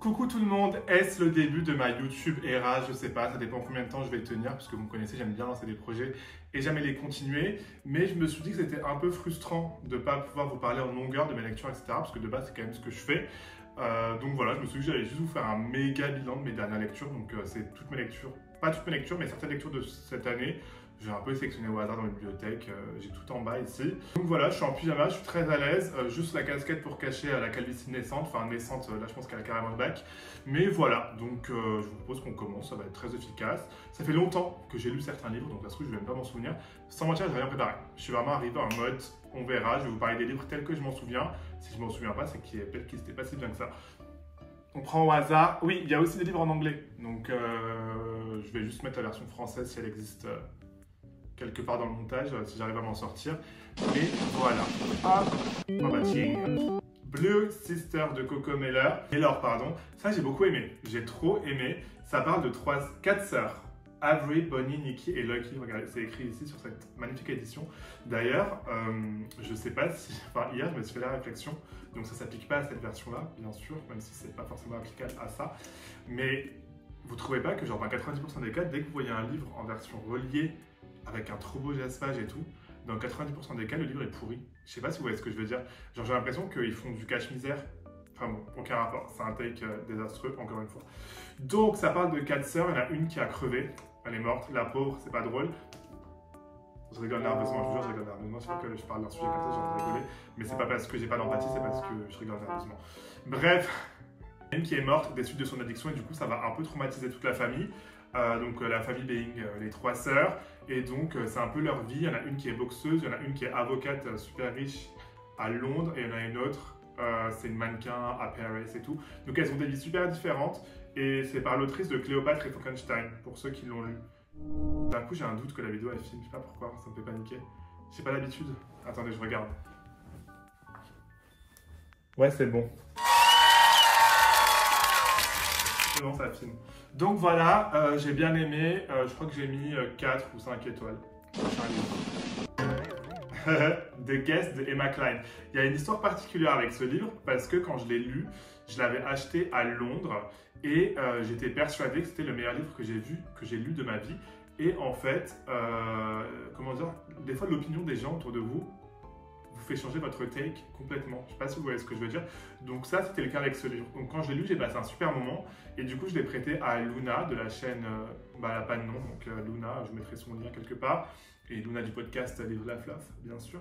Coucou tout le monde, est-ce le début de ma YouTube era? Je sais pas, ça dépend combien de temps je vais tenir, parce que vous me connaissez, j'aime bien lancer des projets et jamais les continuer. Mais je me suis dit que c'était un peu frustrant de ne pas pouvoir vous parler en longueur de mes lectures, etc. Parce que de base, c'est quand même ce que je fais. Donc voilà, je me suis dit que j'allais juste vous faire un méga bilan de mes dernières lectures. Donc c'est toutes mes lectures, pas toutes mes lectures, mais certaines lectures de cette année. J'ai un peu sélectionné au hasard dans la bibliothèque, j'ai tout en bas ici. Donc voilà, je suis en pyjama, je suis très à l'aise, juste la casquette pour cacher la calvitie naissante, enfin naissante, là je pense qu'elle a carrément le bac. Mais voilà, donc je vous propose qu'on commence, ça va être très efficace. Ça fait longtemps que j'ai lu certains livres, donc ça se trouve je vais même pas m'en souvenir. Sans mentir, j'ai rien préparé. Je suis vraiment arrivé en mode, on verra, je vais vous parler des livres tels que je m'en souviens. Si je m'en souviens pas, c'est peut-être qu'ils n'étaient pas si bien que ça. On prend au hasard. Oui, il y a aussi des livres en anglais, donc je vais juste mettre la version française si elle existe. Quelque part dans le montage, si j'arrive à m'en sortir. Mais voilà. Ah, oh bah ching. Blue Sister de Coco Miller, pardon. Ça, j'ai beaucoup aimé. J'ai trop aimé. Ça parle de 4 sœurs. Avery, Bonnie, Nikki et Lucky. Regardez, c'est écrit ici sur cette magnifique édition. D'ailleurs, je sais pas si... Enfin, hier, je me suis fait la réflexion. Donc, ça ne s'applique pas à cette version-là, bien sûr, même si c'est pas forcément applicable à ça. Mais vous trouvez pas que, genre, dans 90% des cas, dès que vous voyez un livre en version reliée, avec un trop beau jaspage et tout, dans 90% des cas, le livre est pourri. Je sais pas si vous voyez ce que je veux dire. Genre, j'ai l'impression qu'ils font du cache-misère. Enfin bon, aucun rapport. C'est un take désastreux, encore une fois. Donc, ça parle de 4 sœurs. Il y en a une qui a crevé. Elle est morte. La pauvre, c'est pas drôle. Je rigole nerveusement, je vous jure, je rigole nerveusement. Je sais que je parle d'un sujet comme ça, j'ai envie de rigoler. Mais c'est pas parce que j'ai pas d'empathie, c'est parce que je rigole nerveusement. Bref, une qui est morte des suites de son addiction et du coup, ça va un peu traumatiser toute la famille. Donc la famille being les 3 sœurs, et donc c'est un peu leur vie. Il y en a une qui est boxeuse, il y en a une qui est avocate super riche à Londres, et il y en a une autre, c'est une mannequin à Paris et tout. Donc elles ont des vies super différentes, et c'est par l'autrice de Cléopâtre et Frankenstein, pour ceux qui l'ont lu. D'un coup j'ai un doute que la vidéo elle filme, je sais pas pourquoi, ça me fait paniquer. J'ai pas l'habitude. Attendez, je regarde. Ouais, c'est bon. C'est bon, ça filme. Donc voilà, j'ai bien aimé, je crois que j'ai mis 4 ou 5 étoiles. The Guest de Emma Cline. Il y a une histoire particulière avec ce livre parce que quand je l'ai lu, je l'avais acheté à Londres et j'étais persuadé que c'était le meilleur livre que j'ai lu de ma vie. Et en fait, comment dire, des fois l'opinion des gens autour de vous fait changer votre take complètement. Je ne sais pas si vous voyez ce que je veux dire. Donc ça, c'était le cas avec ce livre. Donc quand je l'ai lu, j'ai passé un super moment. Et du coup, je l'ai prêté à Luna de la chaîne, elle n'a pas de nom. Donc Luna, je mettrai son lien quelque part. Et Luna du podcast Livre la Fluff, bien sûr.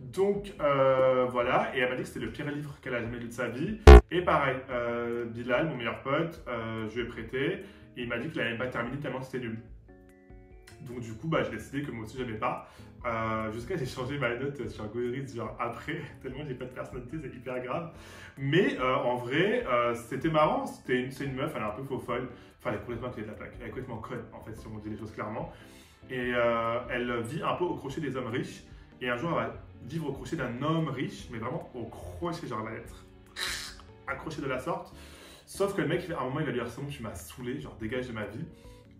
Donc voilà. Et elle m'a dit que c'était le pire livre qu'elle a jamais lu de sa vie. Et pareil, Bilal, mon meilleur pote, je lui ai prêté. Et il m'a dit qu'il n'avait pas terminé tellement c'était nul. Donc du coup, j'ai décidé que moi aussi j'aimais pas. Jusqu'à j'ai changé ma note sur Goodreads genre après, tellement j'ai pas de personnalité, c'est hyper grave. Mais en vrai, c'était marrant. C'est une meuf, elle est un peu faux folle. Enfin, elle est complètement clé de la plaque. Elle est complètement conne, en fait, si on dit les choses clairement. Et elle vit un peu au crochet des hommes riches. Et un jour, elle va vivre au crochet d'un homme riche, mais vraiment au crochet, genre elle va être accrochée de la sorte. Sauf que le mec, à un moment, il va lui dire c'est bon, tu m'as saoulé, genre dégage de ma vie.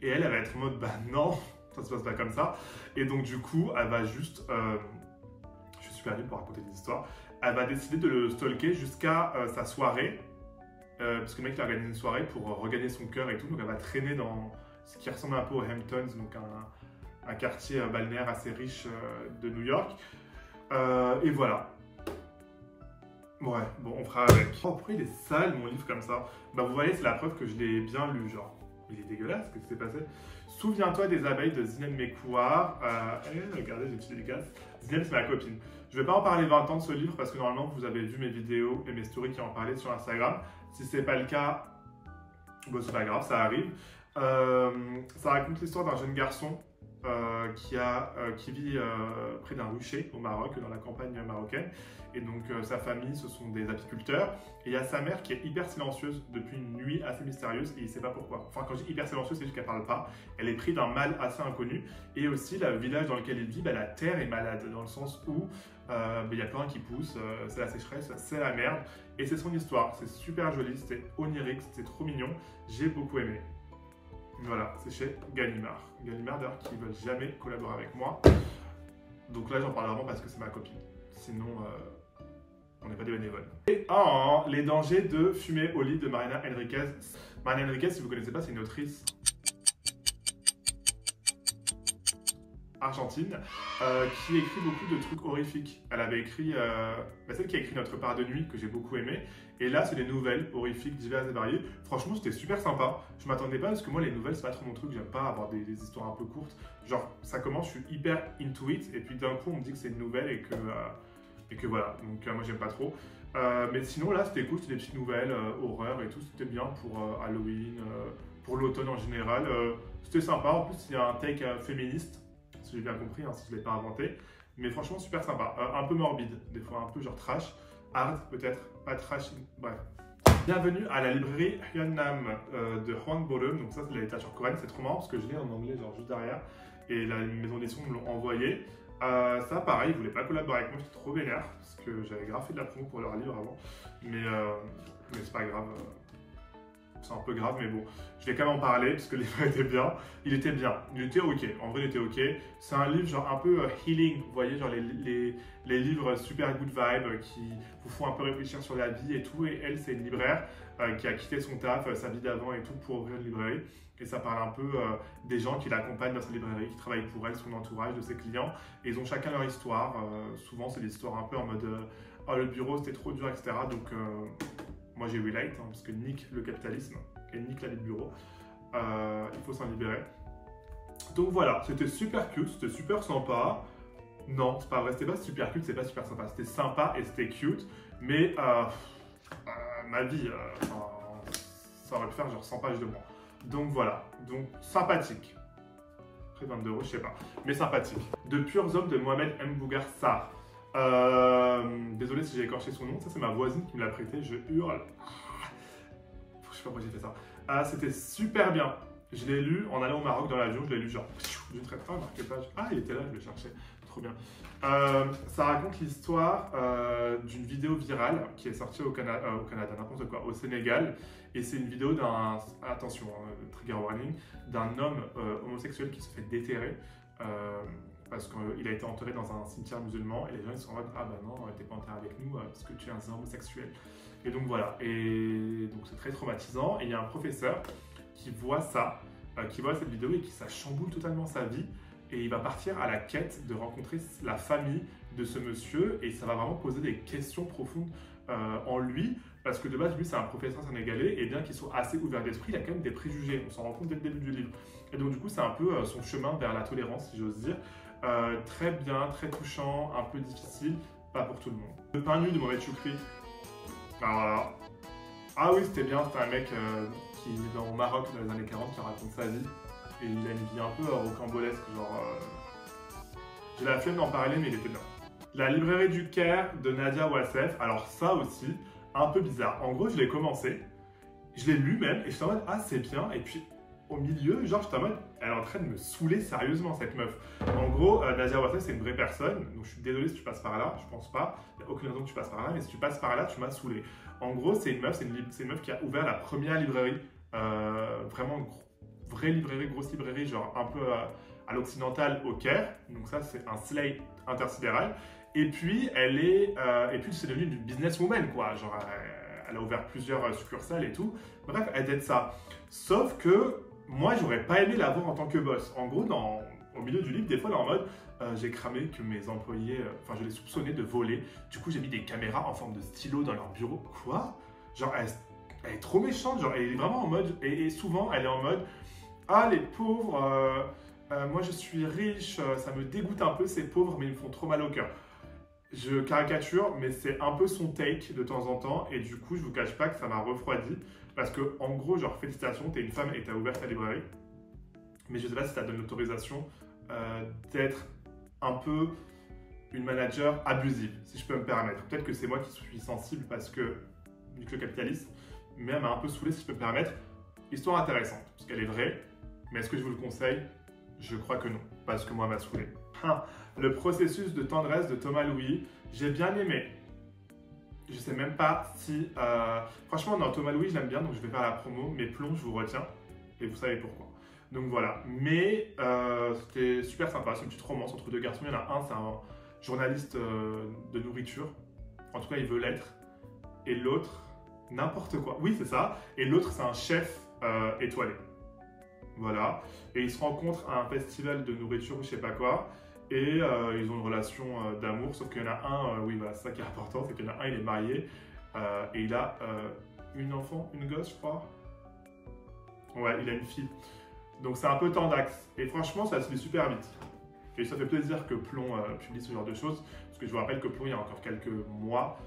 Et elle va être en mode non. Ça se passe pas comme ça. Et donc du coup, elle va juste... je suis super nul pour raconter des histoires. Elle va décider de le stalker jusqu'à sa soirée. Parce que le mec il a organisé une soirée pour regagner son cœur et tout. Donc elle va traîner dans ce qui ressemble un peu aux Hamptons, donc un quartier balnéaire assez riche de New York. Et voilà. Ouais, bon, on fera avec. Oh, pourquoi il est sale mon livre comme ça? Vous voyez, c'est la preuve que je l'ai bien lu, genre. Il est dégueulasse, qu'est-ce qui s'est passé? Souviens-toi des abeilles de Zineb Mekouar. Regardez, j'ai tué des gaz. Zineb, c'est ma copine. Je ne vais pas en parler 20 ans de ce livre parce que normalement, vous avez vu mes vidéos et mes stories qui en parlaient sur Instagram. Si ce n'est pas le cas, bon, c'est pas grave, ça arrive. Ça raconte l'histoire d'un jeune garçon qui vit près d'un rucher au Maroc, dans la campagne marocaine. Et donc sa famille, ce sont des apiculteurs. Et il y a sa mère qui est hyper silencieuse depuis une nuit assez mystérieuse et il ne sait pas pourquoi. Enfin, quand je dis hyper silencieuse, c'est juste qu'elle ne parle pas. Elle est prise d'un mal assez inconnu. Et aussi, le village dans lequel il vit, la terre est malade, dans le sens où il n'y a plus rien qui pousse, c'est la sécheresse, c'est la merde. Et c'est son histoire. C'est super joli, c'est onirique, c'est trop mignon. J'ai beaucoup aimé. Voilà, c'est chez Gallimard. Gallimard d'ailleurs qui ne veulent jamais collaborer avec moi. Donc là j'en parle vraiment parce que c'est ma copine. Sinon, on n'est pas des bénévoles. Et les dangers de fumer au lit de Marina Enriquez. Marina Enriquez, si vous ne connaissez pas, c'est une autrice argentine qui écrit beaucoup de trucs horrifiques. Elle avait écrit, celle qui a écrit Notre part de nuit, que j'ai beaucoup aimé, et là c'est des nouvelles horrifiques diverses et variées. Franchement c'était super sympa, je m'attendais pas parce que moi les nouvelles c'est pas trop mon truc, j'aime pas avoir des histoires un peu courtes, genre ça commence, je suis hyper into it, et puis d'un coup on me dit que c'est une nouvelle et que voilà, donc moi j'aime pas trop. Mais sinon là c'était cool, c'était des petites nouvelles, horreur et tout, c'était bien pour Halloween, pour l'automne en général, c'était sympa, en plus il y a un take féministe, si j'ai bien compris, hein, si je ne l'ai pas inventé. Mais franchement, super sympa. Un peu morbide, des fois un peu genre trash. Hard, peut-être, pas trash, bref. Bienvenue à la librairie Hyunam de Hwang Boreum. Donc ça, c'est de la littérature coréenne. C'est trop marrant parce que je l'ai en anglais, genre juste derrière. Et la maison d'édition me l'ont envoyé. Ça, pareil, ils ne voulaient pas collaborer avec moi. J'étais trop vénère parce que j'avais grave fait de la promo pour leur livre avant. Mais c'est pas grave. C'est un peu grave, mais bon, je vais quand même en parler parce que le livre était bien. Il était bien, il était ok. En vrai, il était ok. C'est un livre genre un peu healing, vous voyez, genre les livres super good vibe qui vous font un peu réfléchir sur la vie et tout. Et elle, c'est une libraire qui a quitté son taf, sa vie d'avant et tout pour ouvrir une librairie. Et ça parle un peu des gens qui l'accompagnent dans sa librairie, qui travaillent pour elle, son entourage, de ses clients. Et ils ont chacun leur histoire. Souvent, c'est des histoires un peu en mode oh, le bureau, c'était trop dur, etc. Donc, moi j'ai relate, hein, parce que nique le capitalisme et nique la vie de bureau. Il faut s'en libérer. Donc voilà, c'était super cute, c'était super sympa. Non, c'est pas vrai, c'était pas super cute, c'est pas super sympa. C'était sympa et c'était cute, mais ma vie, ça aurait pu faire genre 100 pages de moins. Donc voilà, donc sympathique. Après 22 €, je sais pas, mais sympathique. De purs hommes de Mohamed M. Bougar Sarr. Désolé si j'ai écorché son nom, ça c'est ma voisine qui me l'a prêté, je hurle. Je sais pas pourquoi j'ai fait ça. C'était super bien. Je l'ai lu en allant au Maroc dans l'avion, je l'ai lu genre d'une traite. Marqué page. Il était là, je le cherchais. Trop bien. Ça raconte l'histoire d'une vidéo virale qui est sortie au Canada, n'importe quoi, au Sénégal. Et c'est une vidéo d'un, attention, trigger warning, d'un homme homosexuel qui se fait déterrer. Parce qu'il a été enterré dans un cimetière musulman et les gens ils sont en mode ah bah non, t'es pas enterré avec nous parce que tu es un homosexuel. Et donc voilà, et donc c'est très traumatisant. Et il y a un professeur qui voit ça, qui voit cette vidéo et qui ça chamboule totalement sa vie. Et il va partir à la quête de rencontrer la famille de ce monsieur et ça va vraiment poser des questions profondes en lui. Parce que de base, lui, c'est un professeur sénégalais et bien qu'il soit assez ouvert d'esprit, il a quand même des préjugés. On s'en rend compte dès le début du livre. Et donc, du coup, c'est un peu son chemin vers la tolérance, si j'ose dire. Très bien, très touchant, un peu difficile, pas pour tout le monde. Le pain nu de Mohamed Choukri. Alors voilà. Ah oui, c'était bien, c'était un mec qui est dans le Maroc dans les années 40 qui raconte sa vie. Et il a une vie un peu rocambolesque, genre... J'ai la flemme d'en parler, mais il était bien. La librairie du Caire de Nadia Wassef. Alors ça aussi, un peu bizarre. En gros, je l'ai commencé, je l'ai lu même, et j'étais en mode ah c'est bien, et puis au milieu, genre j'étais en mode elle est en train de me saouler sérieusement cette meuf. En gros, Nadia Wassef c'est une vraie personne, donc je suis désolé si tu passes par là, je pense pas, il n'y a aucune raison que tu passes par là, mais si tu passes par là, tu m'as saoulé. En gros, c'est une meuf, c'est une meuf qui a ouvert la première librairie, vraiment vraie librairie, grosse librairie, genre un peu à l'occidental au Caire, donc ça c'est un slate intersidéral. Et puis, c'est devenu une businesswoman, quoi. Genre, elle a ouvert plusieurs succursales et tout. Bref, elle aide ça. Sauf que moi, j'aurais pas aimé la voir en tant que boss. En gros, au milieu du livre, des fois, elle est en mode j'ai cramé que mes employés, je les soupçonnais de voler. Du coup, j'ai mis des caméras en forme de stylo dans leur bureau. Quoi? Genre, elle est trop méchante. Genre, elle est vraiment en mode. Et souvent, elle est en mode ah, les pauvres, moi je suis riche, ça me dégoûte un peu ces pauvres, mais ils me font trop mal au cœur. Je caricature, mais c'est un peu son take de temps en temps, et du coup, je vous cache pas que ça m'a refroidi, parce que en gros, genre, félicitations, t'es une femme et t'as ouvert ta librairie, mais je sais pas si ça donne l'autorisation d'être un peu une manager abusive, si je peux me permettre. Peut-être que c'est moi qui suis sensible parce que, vu que le capitalisme, mais elle m'a un peu saoulé, si je peux me permettre. Histoire intéressante, parce qu'elle est vraie, mais est-ce que je vous le conseille? Je crois que non, parce que moi, elle m'a saoulé. Le processus de tendresse de Thomas Louis, j'ai bien aimé. Je sais même pas si... Franchement, non, Thomas Louis, je l'aime bien, donc je vais faire la promo. Mais Plomb, je vous retiens, et vous savez pourquoi. Donc voilà, mais c'était super sympa, c'est une petite romance entre deux garçons. Il y en a un, c'est un journaliste de nourriture, En tout cas, il veut l'être. Et l'autre, n'importe quoi. Oui, c'est ça. Et l'autre, c'est un chef étoilé. Voilà. Et ils se rencontrent à un festival de nourriture ou je sais pas quoi. Et ils ont une relation d'amour. Sauf qu'il y en a un, oui, voilà, c'est ça qui est important, c'est qu'il y en a un, il est marié. Et il a une enfant, une gosse, je crois. Ouais, il a une fille. Donc c'est un peu tendax. Et franchement, ça se lit super vite. Et ça fait plaisir que Plomb publie ce genre de choses. Parce que je vous rappelle que Plomb, il y a encore quelques mois,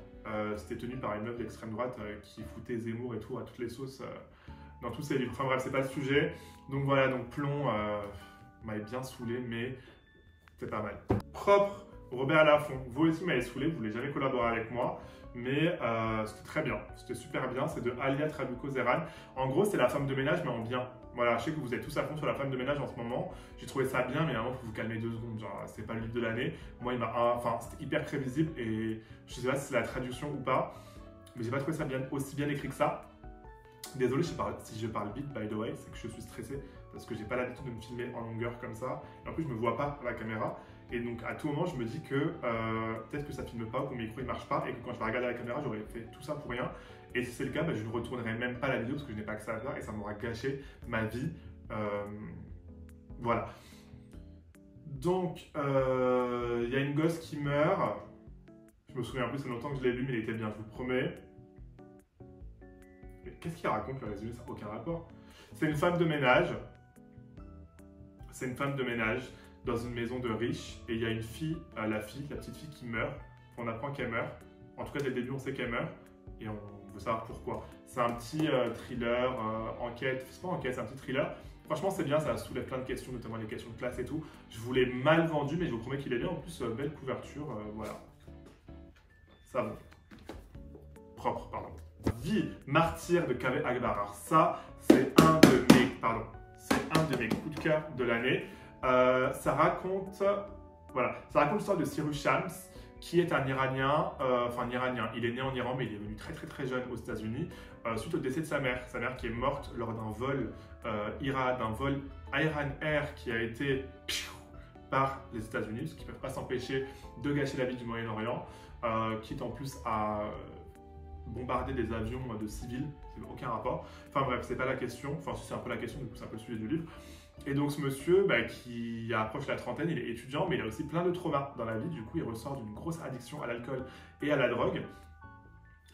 c'était tenu par une meuf d'extrême droite qui foutait Zemmour et tout à toutes les sauces dans tous ses livres. Enfin bref, c'est pas le sujet. Donc voilà, donc Plomb m'avait bien saoulé, mais c'est pas mal. Propre, Robert Laffont. Vous aussi m'avez saoulé, vous voulez jamais collaborer avec moi. Mais c'était très bien, c'était super bien. C'est de Alia Trabuco-Zeran. En gros, c'est la femme de ménage, mais en bien. Voilà, je sais que vous êtes tous à fond sur la femme de ménage en ce moment. J'ai trouvé ça bien, mais à un moment, il faut vous calmer 2 secondes. Genre, c'est pas le livre de l'année. Moi, enfin, c'était hyper prévisible et je sais pas si c'est la traduction ou pas, mais j'ai pas trouvé ça aussi bien écrit que ça. Désolé si je parle vite, by the way, c'est que je suis stressé parce que j'ai pas l'habitude de me filmer en longueur comme ça. Et en plus, je me vois pas à la caméra. Et donc, à tout moment, je me dis que peut-être que ça filme pas ou que mon micro il marche pas et que quand je vais regarder la caméra, j'aurais fait tout ça pour rien. Et si c'est le cas, je ne retournerai même pas la vidéo parce que je n'ai pas que ça à faire et ça m'aura gâché ma vie. Voilà. Donc, il y a une gosse qui meurt. Je me souviens plus, c'est longtemps que je l'ai lu, mais il était bien, je vous promets. Mais qu'est-ce qu'il raconte le résumé? Ça n'a aucun rapport. C'est une femme de ménage. C'est une femme de ménage dans une maison de riches. Et il y a une fille, la petite fille qui meurt. On apprend qu'elle meurt. En tout cas, dès le début, on sait qu'elle meurt. Et on veut savoir pourquoi. C'est un petit thriller, enquête. C'est pas enquête, c'est un petit thriller. Franchement, c'est bien, ça soulève plein de questions, notamment les questions de classe et tout. Je vous l'ai mal vendu, mais je vous promets qu'il est bien. En plus, belle couverture, voilà. Ça va. Propre, pardon. Vie, martyr de Kaveh Akbar. Alors ça, c'est un de mes coups de cœur de l'année. Ça raconte l'histoire de Cyrus Shams, qui est un Iranien, il est né en Iran, mais il est venu très très très jeune aux États-Unis, suite au décès de sa mère qui est morte lors d'un vol Iran Air qui a été par les États-Unis, parce qu'ils ne peuvent pas s'empêcher de gâcher la vie du Moyen-Orient, quitte en plus à bombarder des avions de civils, c'est aucun rapport. Enfin bref, c'est pas la question, enfin si c'est un peu la question, du coup c'est un peu le sujet du livre. Et donc ce monsieur qui approche la trentaine, il est étudiant, mais il a aussi plein de traumas dans la vie. Du coup, il ressort d'une grosse addiction à l'alcool et à la drogue.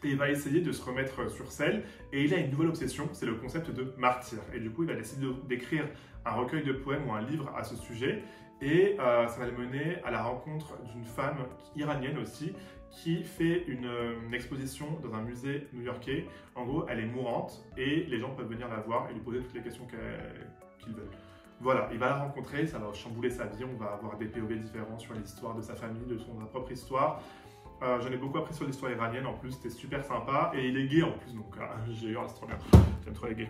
Et il va essayer de se remettre sur selle. Et il a une nouvelle obsession, c'est le concept de martyr. Et du coup, il va décider d'écrire un recueil de poèmes ou un livre à ce sujet. Et ça va le mener à la rencontre d'une femme iranienne aussi, qui fait une exposition dans un musée new-yorkais. En gros, elle est mourante et les gens peuvent venir la voir et lui poser toutes les questions qu'ils veulent. Voilà, il va la rencontrer, ça va chambouler sa vie, on va avoir des POV différents sur l'histoire de sa famille, de sa propre histoire. J'en ai beaucoup appris sur l'histoire iranienne en plus, c'était super sympa. Et il est gay en plus, donc j'ai eu c'est trop bien. J'aime trop les gays.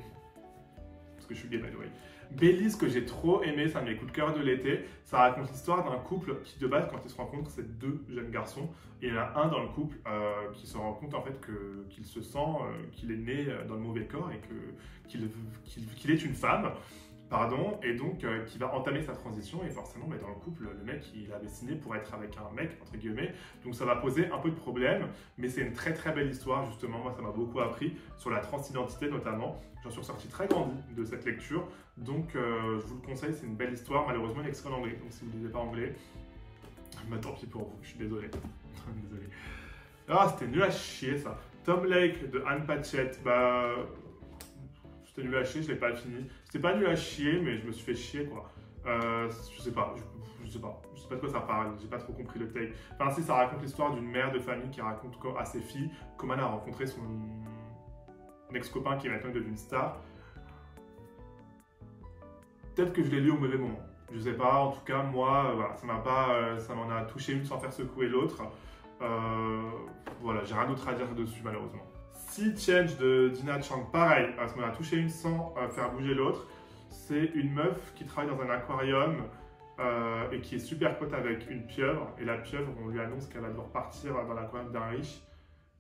Parce que je suis gay, by the way. Bélise, que j'ai trop aimé, c'est un de mes coups de cœur de l'été. Ça raconte l'histoire d'un couple qui, de base, quand ils se rencontrent, c'est 2 jeunes garçons. Et il y en a un dans le couple qui se rend compte en fait qu'il se sent qu'il est né dans le mauvais corps et qu'il est une femme. Pardon, et donc qui va entamer sa transition, et forcément dans le couple, le mec il avait signé pour être avec un mec, entre guillemets, donc ça va poser un peu de problème, mais c'est une très très belle histoire justement, moi ça m'a beaucoup appris sur la transidentité notamment, j'en suis ressorti très grandi de cette lecture, donc je vous le conseille, c'est une belle histoire, malheureusement il est extrait en anglais, donc si vous ne lisez pas anglais, bah tant pis pour vous, je suis désolé. Désolé. Ah c'était nul à chier ça. Tom Lake de Anne Patchett, c'était nul à chier, je l'ai pas fini. C'était pas nul à chier, mais je me suis fait chier quoi. Je sais pas de quoi ça parle, j'ai pas trop compris le take. Enfin si, ça raconte l'histoire d'une mère de famille qui raconte à ses filles comment elle a rencontré son ex-copain qui est maintenant devenu une star. Peut-être que je l'ai lu au mauvais moment. Je sais pas, en tout cas moi, voilà, ça m'en a touché une sans faire secouer l'autre. Voilà, j'ai rien d'autre à dire dessus malheureusement. Sea Change de Dina Chang, pareil, ça m'en a touché une sans faire bouger l'autre. C'est une meuf qui travaille dans un aquarium et qui est super pote avec une pieuvre. Et la pieuvre, on lui annonce qu'elle va devoir partir dans l'aquarium d'un riche.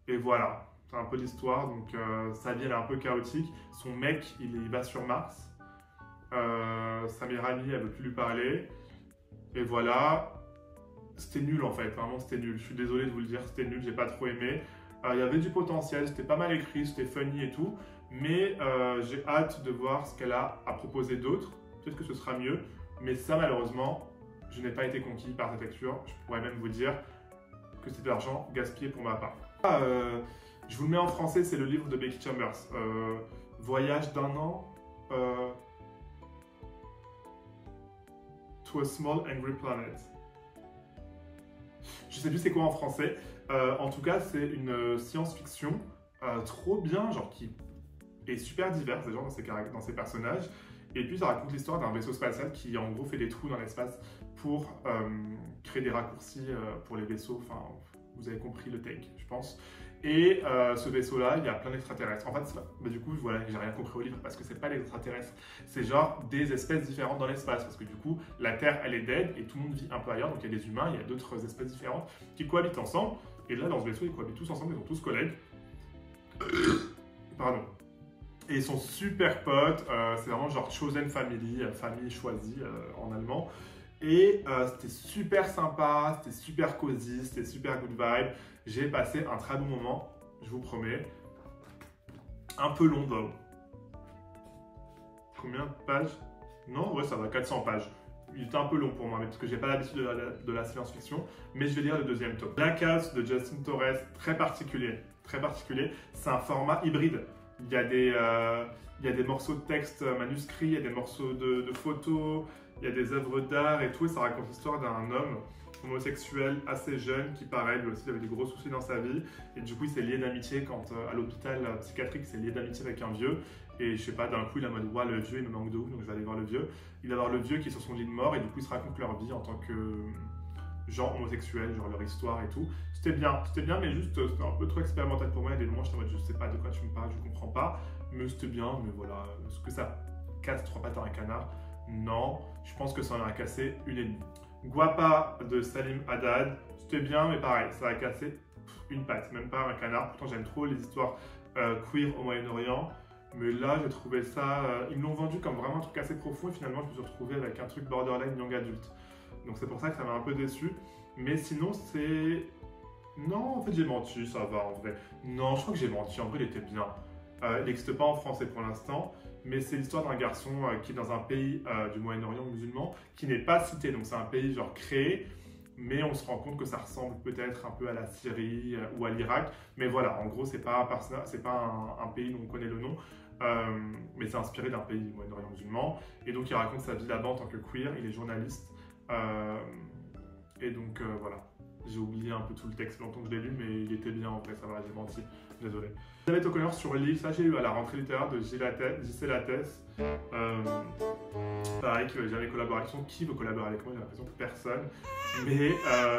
Et voilà, c'est un peu l'histoire. Donc sa vie elle est un peu chaotique. Son mec, il va sur Mars. Sa meilleure amie, elle veut plus lui parler. Et voilà. c'était nul en fait, vraiment c'était nul. Je suis désolé de vous le dire, c'était nul, j'ai pas trop aimé. Il y avait du potentiel, c'était pas mal écrit, c'était funny et tout, mais j'ai hâte de voir ce qu'elle a à proposer d'autre. Peut-être que ce sera mieux, mais ça malheureusement, je n'ai pas été conquis par cette lecture. Je pourrais même vous dire que c'est de l'argent gaspillé pour ma part. Je vous le mets en français, c'est le livre de Becky Chambers. Voyage d'un an. To a Small Angry Planet. Je sais plus c'est quoi en français. En tout cas, c'est une science-fiction trop bien, genre qui est super diverse genre dans ses personnages. Et puis ça raconte l'histoire d'un vaisseau spatial qui en gros fait des trous dans l'espace pour créer des raccourcis pour les vaisseaux. Enfin, vous avez compris le take, je pense. Et ce vaisseau-là, il y a plein d'extraterrestres. En fait, du coup, voilà, j'ai rien compris au livre parce que c'est pas les extraterrestres. C'est genre des espèces différentes dans l'espace. Parce que du coup, la Terre, elle est dead et tout le monde vit un peu ailleurs. Donc il y a des humains, il y a d'autres espèces différentes qui cohabitent ensemble. Et là, dans ce vaisseau, ils cohabitent tous ensemble, ils sont tous collègues. Pardon. Et ils sont super potes. C'est vraiment genre chosen family, famille choisie en allemand. Et c'était super sympa, c'était super cosy, c'était super good vibe. J'ai passé un très bon moment, je vous promets. Un peu long, though. Combien de pages? Non, ouais, ça va, 400 pages. Il était un peu long pour moi, mais parce que j'ai pas l'habitude de la science-fiction. Mais je vais lire le deuxième tome. Black House de Justin Torres, très particulier. Très particulier. C'est un format hybride. Il y a des morceaux de texte manuscrits, il y a des morceaux de photos, il y a des œuvres d'art et tout. Et ça raconte l'histoire d'un homme homosexuel assez jeune qui, pareil, lui aussi, il avait des gros soucis dans sa vie. Et du coup, il s'est lié d'amitié quand, à l'hôpital psychiatrique, il s'est lié d'amitié avec un vieux. Et je sais pas, d'un coup, il a mode, ouais, le vieux, il me manque de ouf, donc je vais aller voir le vieux. Il va voir le vieux qui est sur son lit de mort et du coup, ils se racontent leur vie en tant que gens homosexuels, genre leur histoire et tout. C'était bien, mais juste, c'était un peu trop expérimental pour moi. Il y a des moments, j'étais en mode, je sais pas de quoi tu me parles, je comprends pas. Mais c'était bien, mais voilà. Est-ce que ça casse 3 pattes à un canard? Non, je pense que ça en a cassé une et demie. Guapa de Salim Haddad, c'était bien, mais pareil, ça a cassé une patte, même pas un canard. Pourtant, j'aime trop les histoires queer au Moyen-Orient. Mais là, j'ai trouvé ça. Ils me l'ont vendu comme vraiment un truc assez profond et finalement, je me suis retrouvé avec un truc borderline young adulte. Donc, c'est pour ça que ça m'a un peu déçu. Mais sinon, c'est. Non, en fait, j'ai menti, ça va en vrai. Non, je crois que j'ai menti, en vrai, il était bien. Il n'existe pas en français pour l'instant, mais c'est l'histoire d'un garçon qui est dans un pays du Moyen-Orient musulman qui n'est pas cité. Donc, c'est un pays genre créé, mais on se rend compte que ça ressemble peut-être un peu à la Syrie ou à l'Irak. Mais voilà, en gros, c'est pas un pays dont on connaît le nom, mais c'est inspiré d'un pays du Moyen-Orient musulman. Et donc, il raconte sa vie là-bas en tant que queer. Il est journaliste. Et donc, voilà. J'ai oublié un peu tout le texte, longtemps que je l'ai lu, mais il était bien en vrai, ça va, j'ai menti. Désolé. J'avais O'Connor sur Lille, ça j'ai eu à la rentrée littéraire de JC Lattès. Pareil, qui veut jamais collaborer avec son. Qui veut collaborer avec moi? J'ai l'impression que personne. Mais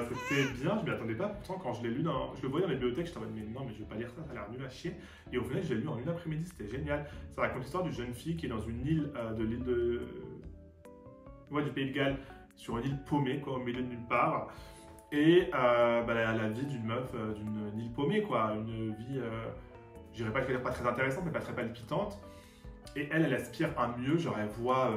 c'était bien, je m'y attendais pas. Pourtant, quand je l'ai lu, je le voyais dans les bibliothèques, j'étais en mode, mais non, mais je vais pas lire ça, ça a l'air nul à chier. Et au final, je l'ai lu en une après-midi, c'était génial. Ça raconte l'histoire d'une jeune fille qui est dans une île du Pays de Galles, sur une île paumée, quoi, au milieu de nulle part. Et la vie d'une meuf d'une île paumée, quoi. Une vie, je dirais pas très intéressante, mais pas très palpitante. Et elle aspire à mieux, genre elle voit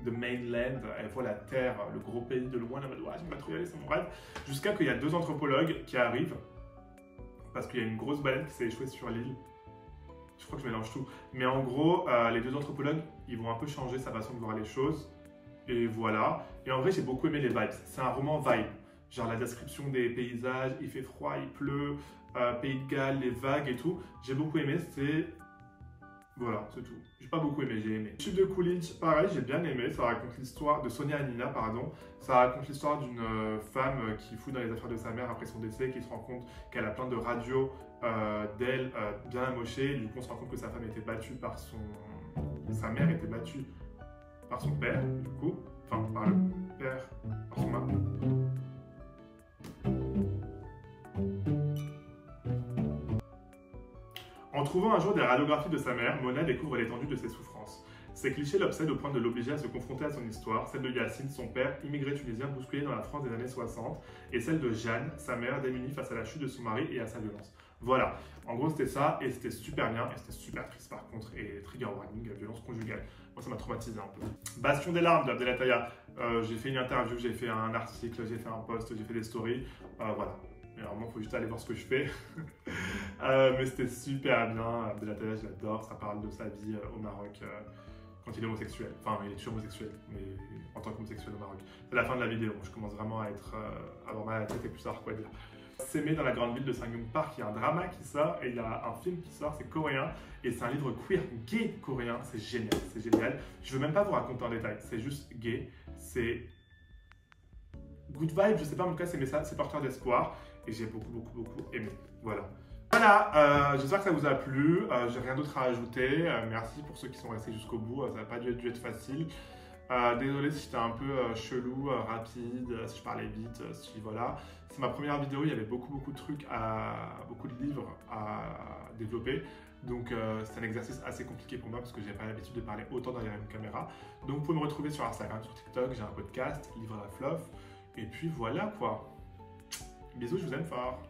the mainland, elle voit la terre, le gros pays de loin, elle me dit ouais, je vais trop y aller, c'est mon rêve. Jusqu'à qu'il y a 2 anthropologues qui arrivent, parce qu'il y a une grosse baleine qui s'est échouée sur l'île. Je crois que je mélange tout. Mais en gros, les 2 anthropologues, ils vont un peu changer sa façon de voir les choses. Et voilà. Et en vrai, j'ai beaucoup aimé les vibes. C'est un roman vibe. Genre la description des paysages, il fait froid, il pleut, Pays de Galles, les vagues et tout. J'ai beaucoup aimé, voilà, c'est tout. J'ai pas beaucoup aimé, j'ai aimé. Chute de Coolidge, pareil, j'ai bien aimé. Ça raconte l'histoire de Sonia Nina, pardon. Ça raconte l'histoire d'une femme qui fouille dans les affaires de sa mère après son décès, qui se rend compte qu'elle a plein de radios d'elle bien amochées. Du coup, on se rend compte que sa femme était battue par sa mère était battue par son père, du coup. Enfin, par le père, par son mari. En trouvant un jour des radiographies de sa mère, Mona découvre l'étendue de ses souffrances. Ces clichés l'obsèdent au point de l'obliger à se confronter à son histoire, celle de Yacine, son père, immigré tunisien bousculé dans la France des années 60, et celle de Jeanne, sa mère, démunie face à la chute de son mari et à sa violence. Voilà, en gros c'était ça, et c'était super bien, et c'était super triste par contre, et trigger warning, violence conjugale. Moi, ça m'a traumatisé un peu. Bastion des larmes d'Abdel Attaya. J'ai fait une interview, j'ai fait un article, j'ai fait un post, j'ai fait des stories. Voilà. Mais vraiment, il faut juste aller voir ce que je fais. Mais c'était super bien. Abdel Attaya, je l'adore. Ça parle de sa vie au Maroc quand il est homosexuel. Enfin, il est toujours homosexuel, mais en tant qu'homosexuel au Maroc. C'est la fin de la vidéo. Je commence vraiment à avoir mal à la tête et plus savoir quoi dire. S'aimer dans la grande ville de Sangyeong Park, il y a un drama qui sort et il y a un film qui sort, c'est coréen et c'est un livre queer gay coréen, c'est génial, c'est génial. Je veux même pas vous raconter en détail, c'est juste gay, c'est good vibe, je sais pas, en tout cas c'est porteur d'espoir et j'ai beaucoup aimé, voilà. Voilà, j'espère que ça vous a plu, j'ai rien d'autre à ajouter, merci pour ceux qui sont restés jusqu'au bout, ça n'a pas dû être facile. Désolé si j'étais un peu chelou, rapide, si je parlais vite, si voilà. C'est ma première vidéo, il y avait beaucoup de trucs, beaucoup de livres à développer. Donc c'est un exercice assez compliqué pour moi parce que j'ai pas l'habitude de parler autant derrière une caméra. Donc vous pouvez me retrouver sur Instagram, sur TikTok, j'ai un podcast, Livre à la Fluff. Et puis voilà quoi. Bisous, je vous aime fort.